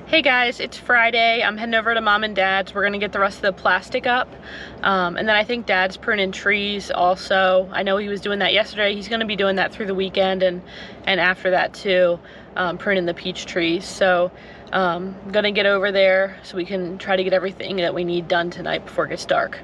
Hey guys, it's Friday. I'm heading over to Mom and Dad's. We're gonna get the rest of the plastic up. And then I think Dad's pruning trees also. I know he was doing that yesterday. He's gonna be doing that through the weekend and after that too, pruning the peach trees. So I'm gonna get over there so we can try to get everything that we need done tonight before it gets dark.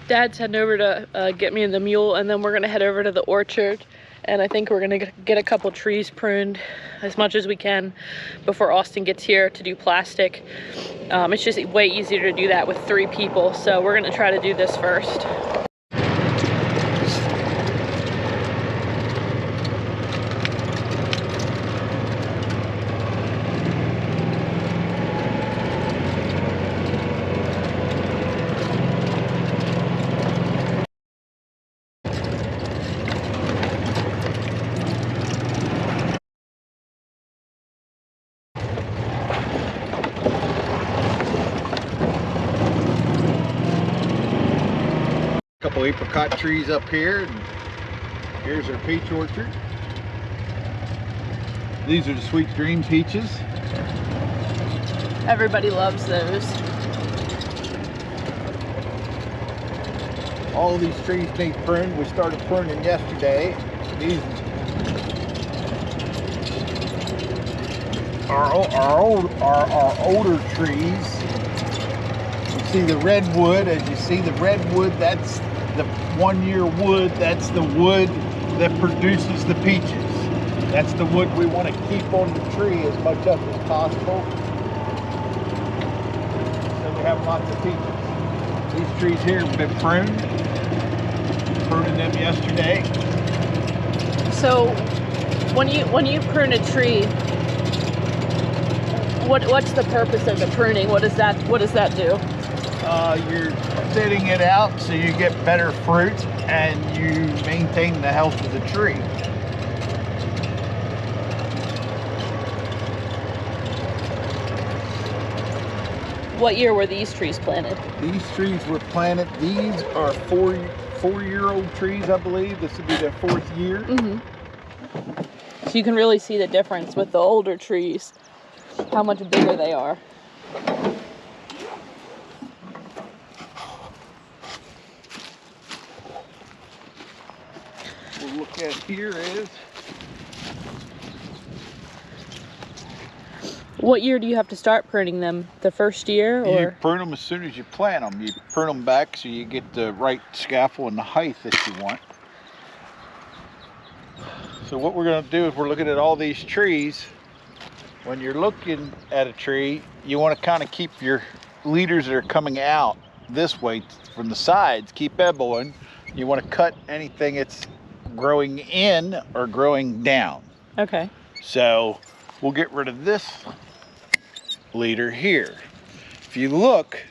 Dad's heading over to get me the mule, and then we're gonna head over to the orchard, and I think we're gonna get a couple trees pruned as much as we can before Austin gets here to do plastic. It's just way easier to do that with 3 people, so we're gonna try to do this first. Couple apricot trees up here, and here's our peach orchard. These are the Sweet Dream peaches. Everybody loves those. All these trees need pruned. We started pruning yesterday. These are our older trees. You see the redwood. As you see the redwood, that's the 1-year wood. That's the wood that produces the peaches. That's the wood we want to keep on the tree as much of as possible, so we have lots of peaches. These trees here have been pruned. Pruning them yesterday. So when you prune a tree, what's the purpose of the pruning? What does that do? You're thinning it out so you get better fruit and you maintain the health of the tree. What year were these trees planted? These trees were planted. These are four-year-old trees, I believe. This will be their 4th year. So you can really see the difference with the older trees, how much bigger they are. We'll look at here is, what year do you have to start pruning them? The first year, or? you prune them as soon as you plant them. You prune them back so you get the right scaffold and the height that you want. So what we're going to do is we're looking at all these trees. When you're looking at a tree, you want to kind of keep your leaders that are coming out this way from the sides, keep elbowing. You want to cut anything that's growing in or growing down. Okay. So we'll get rid of this leader here. If you look,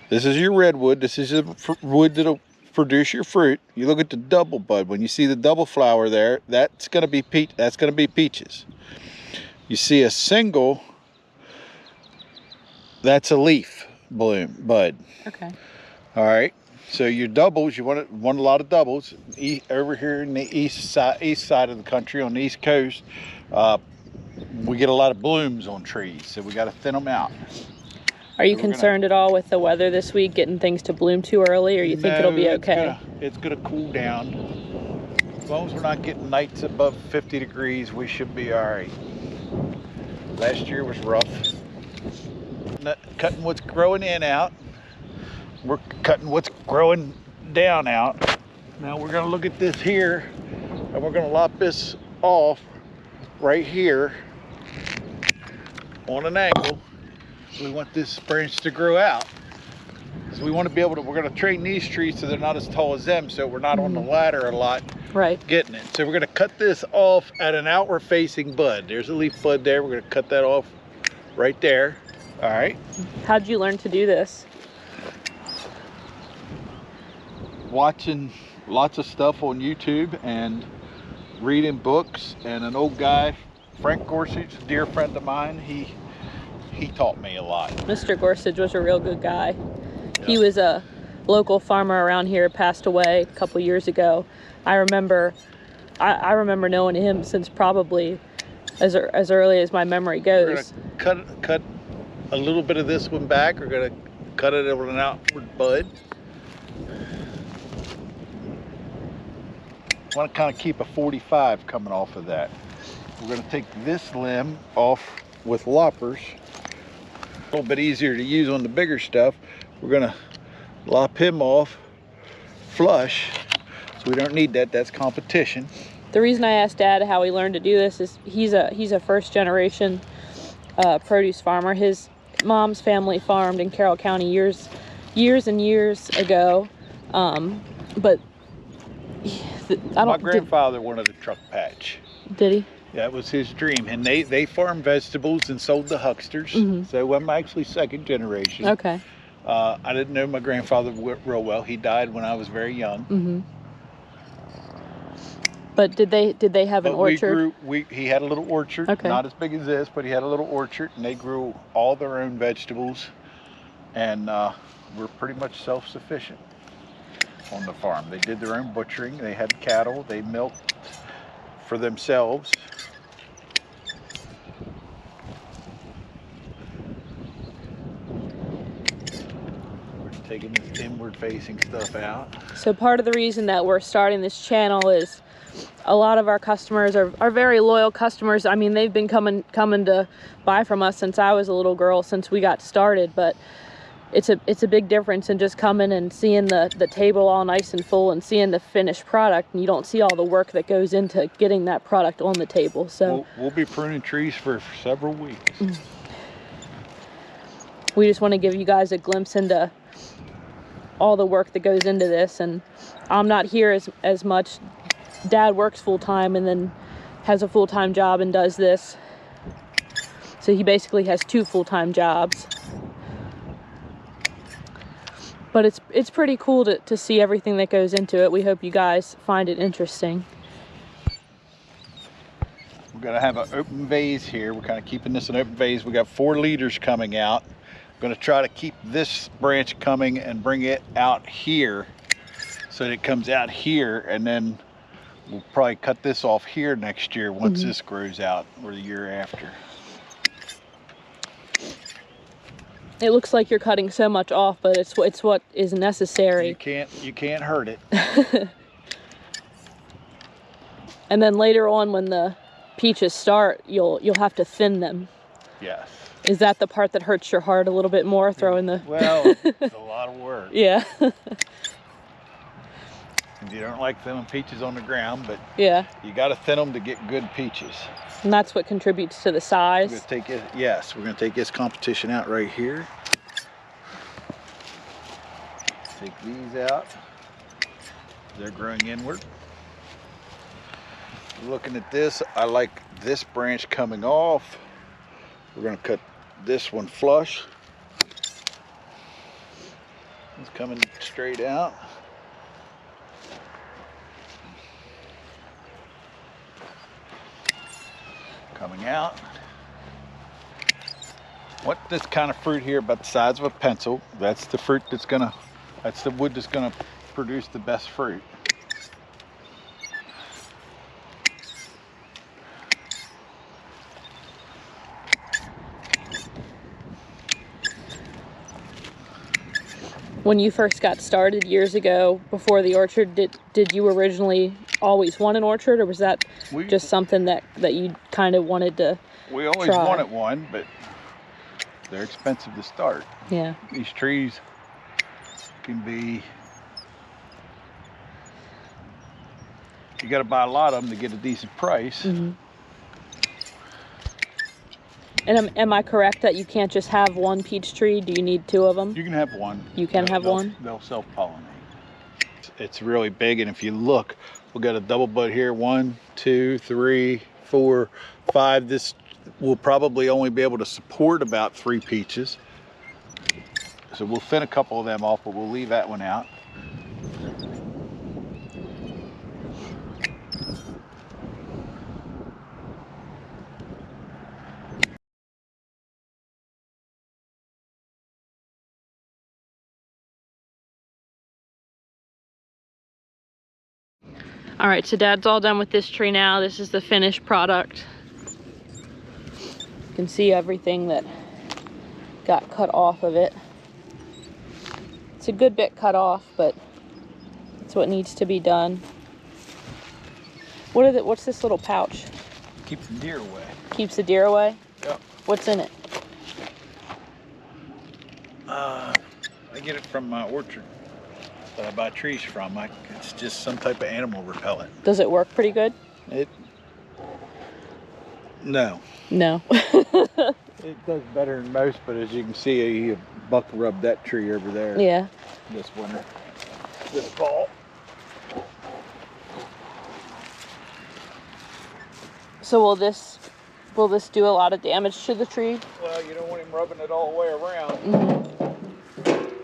this is your redwood. This is the wood that'll produce your fruit. You look at the double bud. When you see the double flower there, that's going to be peaches. You see a single, that's a leaf bud. Okay. All right. So your doubles, you want a lot of doubles. Over here in the east side of the country, on the East Coast, we get a lot of blooms on trees, so we got to thin them out. Are you concerned at all with the weather this week, getting things to bloom too early, or you think it'll be okay? It's gonna cool down. As long as we're not getting nights above 50 degrees, we should be all right. Last year was rough. Cutting what's growing in out. We're cutting what's growing down out. Now we're gonna look at this here, and we're gonna lop this off right here on an angle. We want this branch to grow out, because we want to be able to, we're going to train these trees so they're not as tall as them, so we're not on the ladder a lot, right, getting it. So we're going to cut this off at an outward facing bud. There's a leaf bud there. We're going to cut that off right there. All right. How'd you learn to do this? Watching lots of stuff on YouTube and reading books, and an old guy, Frank Gorsuch, a dear friend of mine, he taught me a lot. Mr. Gorsuch was a real good guy. Yeah. He was a local farmer around here, passed away a couple years ago. I remember knowing him since probably as early as my memory goes. We're gonna cut a little bit of this one back. We're gonna cut it over an outward bud. I want to kind of keep a 45 coming off of that. We're going to take this limb off with loppers. A little bit easier to use on the bigger stuff. We're going to lop him off flush, so we don't need that. That's competition. The reason I asked Dad how he learned to do this is he's a first generation produce farmer. His mom's family farmed in Carroll County years and years ago, but my grandfather wanted a truck patch. Did he? That was his dream, and they farmed vegetables and sold to hucksters. So I'm actually second generation. Okay. I didn't know my grandfather real well. He died when I was very young. But did they have an orchard? He had a little orchard, okay. Not as big as this, but he had a little orchard, and they grew all their own vegetables, and were pretty much self-sufficient on the farm. They did their own butchering. They had cattle. They milked for themselves. We're taking this inward-facing stuff out. So part of the reason that we're starting this channel is a lot of our customers are very loyal customers. I mean, they've been coming to buy from us since I was a little girl, since we got started, but it's a big difference in just coming and seeing the table all nice and full and seeing the finished product, and you don't see all the work that goes into getting that product on the table. So we'll be pruning trees for several weeks. We just want to give you guys a glimpse into all the work that goes into this, and I'm not here as much. Dad works full-time and then has a full-time job and does this, so he basically has 2 full-time jobs. But it's pretty cool to see everything that goes into it. We hope you guys find it interesting. We're gonna have an open vase here. We're kind of keeping this an open vase. We got 4 leaders coming out. I'm gonna try to keep this branch coming and bring it out here so that it comes out here, and then we'll probably cut this off here next year once this grows out, or the year after. It looks like you're cutting so much off, but it's what is necessary. You can't hurt it. And then later on, when the peaches start, you'll have to thin them. Yes. Is that the part that hurts your heart a little bit more, throwing the... Well, it's a lot of work. Yeah. You don't like thinning peaches on the ground, but yeah, you got to thin them to get good peaches. And that's what contributes to the size. We're gonna take this competition out right here. Take these out. They're growing inward. Looking at this, I like this branch coming off. We're gonna cut this one flush. It's coming straight out. Coming out. What this kind of fruit here about the size of a pencil, that's the fruit that's the wood that's gonna produce the best fruit. When you first got started years ago, before the orchard, did you originally always want an orchard, or was that just something that you kind of wanted to We always try? wanted one, but they're expensive to start. Yeah. These trees can be, you got to buy a lot of them to get a decent price. And am I correct that you can't just have one peach tree? Do you need 2 of them? You can have one. You can have one? They'll self-pollinate. It's really big, and if you look, we've got a double bud here. 1, 2, 3, 4, 5. This will probably only be able to support about 3 peaches. So we'll thin a couple of them off, but we'll leave that one out. All right, so Dad's all done with this tree now. This is the finished product. You can see everything that got cut off of it. It's a good bit cut off, but it's what needs to be done. What's this little pouch? Keeps the deer away. Keeps the deer away? Yep. What's in it? I get it from my orchard that I buy trees from. It's just some type of animal repellent. Does it work pretty good? No. No. It does better than most, but as you can see, he buck rubbed that tree over there. Yeah. This winter. This fall. So will this do a lot of damage to the tree? Well, you don't want him rubbing it all the way around. Mm-hmm.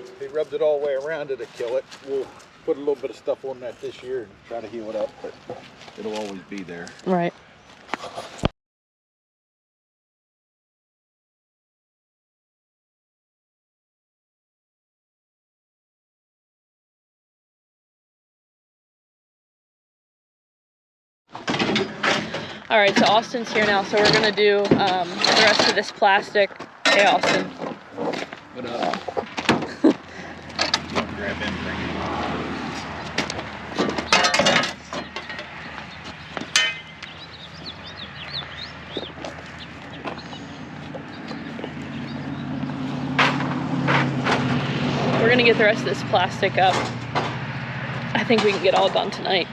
If he rubbed it all the way around, it'd kill it. We'll put a little bit of stuff on that this year and try to heal it up, but it'll always be there. Right. All right, so Austin's here now, so we're gonna do the rest of this plastic. Hey, Austin. What up? Grab him, bring him. We're gonna get the rest of this plastic up. I think we can get all done tonight.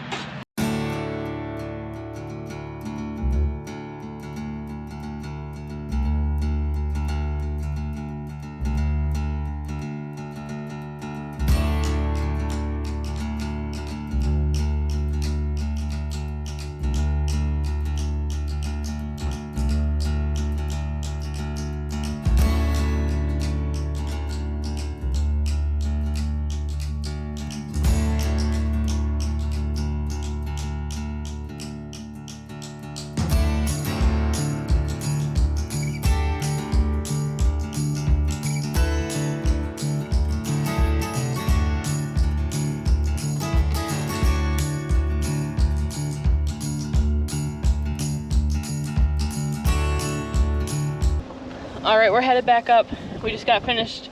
All right, we're headed back up. We just got finished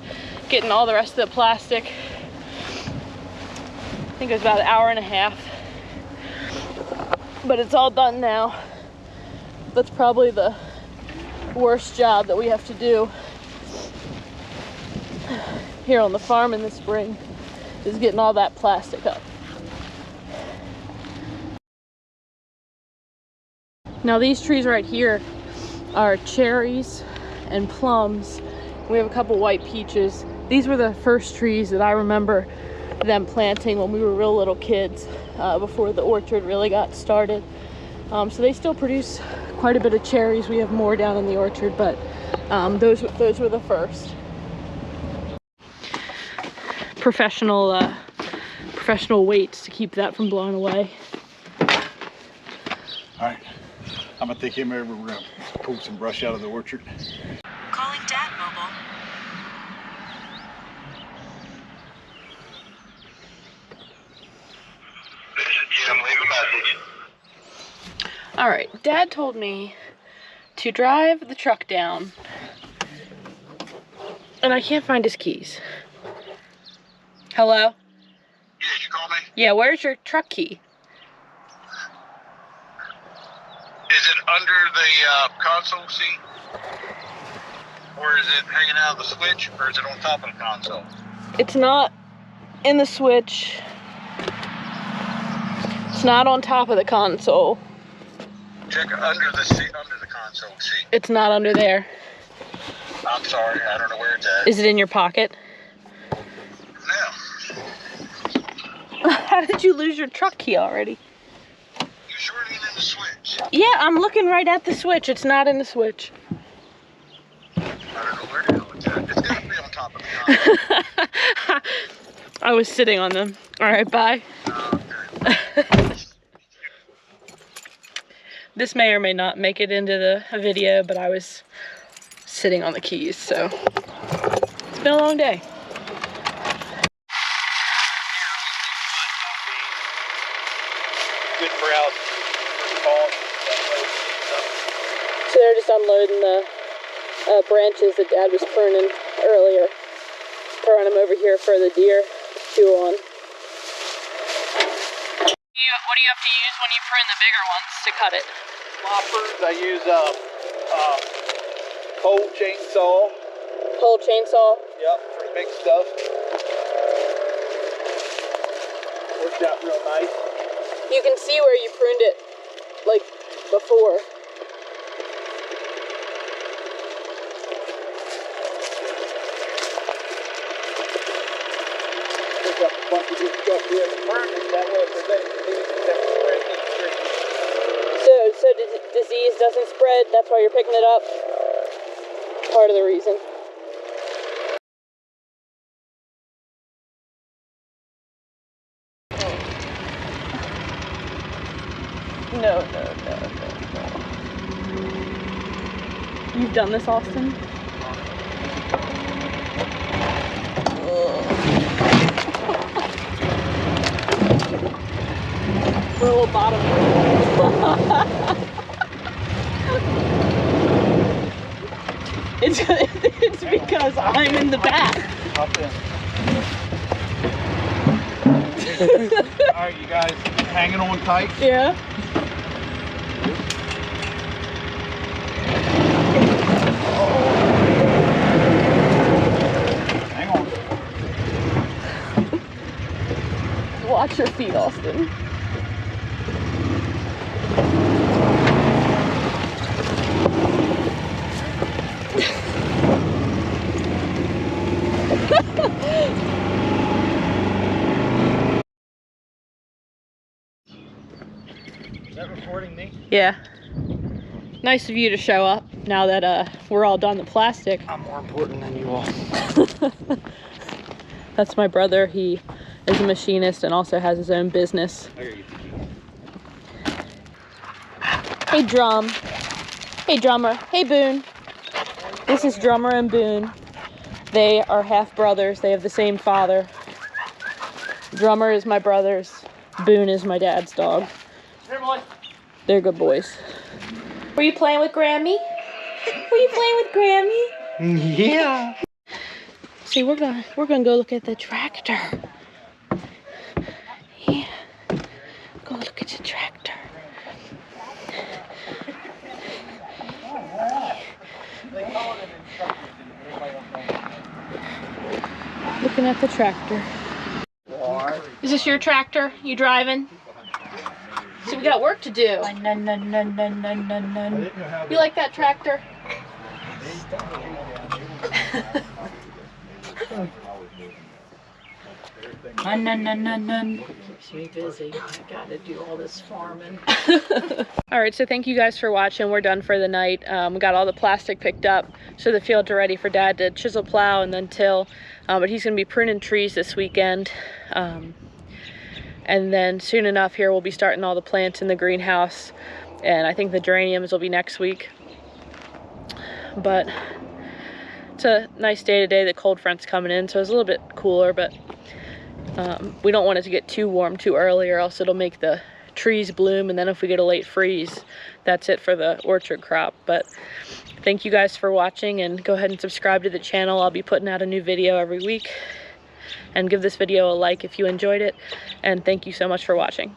getting all the rest of the plastic. I think it was about an hour and a half, but it's all done now. That's probably the worst job that we have to do here on the farm in the spring, is getting all that plastic up. Now these trees right here are cherries and plums. We have a couple white peaches. These were the first trees that I remember them planting when we were real little kids, before the orchard really got started. So they still produce quite a bit of cherries. We have more down in the orchard, but those were the first. Professional weights to keep that from blowing away. All right, I'm gonna take him over. We're gonna pull some brush out of the orchard. Calling Dad Mobile. This is Jim. Leave a message. All right, Dad told me to drive the truck down, and I can't find his keys. Hello? Yeah, you call me? Yeah, where's your truck key? Is it under the console seat? Or is it hanging out of the switch? Or is it on top of the console? It's not in the switch. It's not on top of the console. Check under the seat, under the console seat. It's not under there. I'm sorry, I don't know where it's at. Is it in your pocket? No. How did you lose your truck key already? You sure it ain't in the switch? Yeah, I'm looking right at the switch. It's not in the switch. I don't know where the hell it's at. It's got to be on top of the console. I was sitting on them. All right, bye. Okay. This may or may not make it into the video, but I was sitting on the keys, so it's been a long day. unloading the branches that Dad was pruning earlier. Throwing them over here for the deer to chew on. What do you have to use when you prune the bigger ones to cut it? Loppers, I use a pole chainsaw. Pole chainsaw? Yep, for big stuff. Worked out real nice. You can see where you pruned it, like, before. Pick up a bunch of this stuff here to prune it, that way if there's any disease, it never spreads in the tree. So disease doesn't spread, that's why you're picking it up? Part of the reason. No. You've done this, Austin? Little bottom. It's because I'm in the back. Hop in. Alright, you guys hanging on tight? Yeah. Hang on. Watch your feet, Austin. Is that recording me? Yeah. Nice of you to show up now that we're all done the plastic. I'm more important than you all. That's my brother. He is a machinist and also has his own business. Hey, Drum. Hey, Drummer. Hey, Boone. This is Drummer and Boone. They are half brothers. They have the same father. Drummer is my brother's. Boone is my dad's dog. Here, boy. They're good boys. Were you playing with Grammy? Were you playing with Grammy? Yeah. See, we're gonna go look at the tractor. Yeah. Go look at the tractor. Looking at the tractor. Is this your tractor? You driving? So we got work to do. You like that tractor? Keeps me busy. I gotta do all this farming. All right, so thank you guys for watching. We're done for the night. We got all the plastic picked up, so the fields are ready for Dad to chisel, plow, and then till. But he's gonna be pruning trees this weekend. And then soon enough here we'll be starting all the plants in the greenhouse, and I think the geraniums will be next week. But it's a nice day today. The cold front's coming in, so it's a little bit cooler, but we don't want it to get too warm too early, or else it'll make the trees bloom, and then if we get a late freeze, that's it for the orchard crop. But thank you guys for watching, and go ahead and subscribe to the channel. I'll be putting out a new video every week. And give this video a like if you enjoyed it, and thank you so much for watching.